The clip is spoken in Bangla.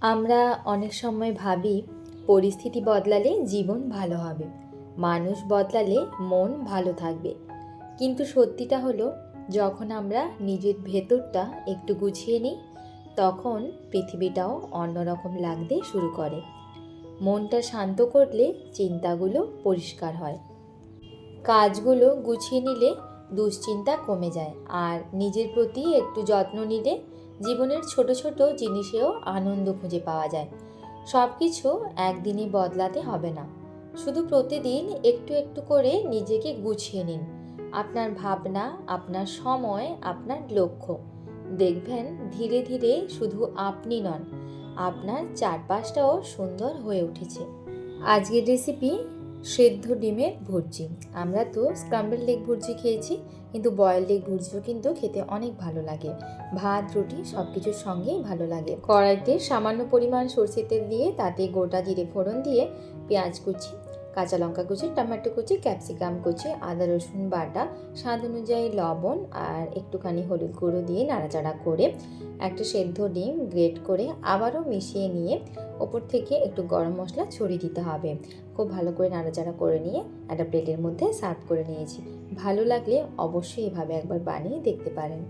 আমরা অনেক সময় ভাবি পরিস্থিতি বদলালে জীবন ভালো হবে, মানুষ বদলালে মন ভালো থাকবে। কিন্তু সত্যিটা হলো, যখন আমরা নিজের ভেতরটা একটু গুছিয়ে নিই, তখন পৃথিবীটাও অন্যরকম লাগতে শুরু করে। মনটা শান্ত করলে চিন্তাগুলো পরিষ্কার হয়, কাজগুলো গুছিয়ে নিলে দুশ্চিন্তা কমে যায়, আর নিজের প্রতি একটু যত্ন নিলে জীবনের ছোট ছোট জিনিসেও আনন্দ খুঁজে পাওয়া যায়। সব কিছু একদিনই বদলাতে হবে না, শুধু প্রতিদিন একটু একটু করে নিজেকে গুছিয়ে নিন। আপনার ভাবনা, আপনার সময়, আপনার লক্ষ্য, দেখবেন ধীরে ধীরে শুধু আপনি নন, আপনার চারপাশটাও সুন্দর হয়ে উঠেছে। আজকের রেসিপি সেদ্ধ ডিমের ভুর্জি। আমরা তো স্ক্রাম্বল এগ ভুর্জি খেয়েছি, কিন্তু বয়েলড এগ ভুর্জিও কিন্তু খেতে অনেক ভালো লাগে। ভাত, রুটি সব কিছুর সঙ্গেই ভালো লাগে। কড়াইতে সামান্য পরিমাণ সরষের তেল দিয়ে তাতে গোটা জিরে ফোড়ন দিয়ে পেঁয়াজ কুচি, কাঁচা লঙ্কা কুচি, টমেটো কুচি, ক্যাপসিকাম কুচি, আদা রসুন বাটা, স্বাদ অনুযায়ী লবণ আর একটুখানি হলুদ গুঁড়ো দিয়ে নাড়াচাড়া করে একটা সেদ্ধ ডিম গ্রেট করে আবারও মিশিয়ে নিয়ে ওপর থেকে একটু গরম মশলা ছড়িয়ে দিতে হবে। খুব ভালো করে নাড়াচাড়া করে নিয়ে একটা প্লেটের মধ্যে সার্ভ করে নিয়েছি। ভালো লাগলে অবশ্যই এভাবে একবার বানিয়ে দেখতে পারেন।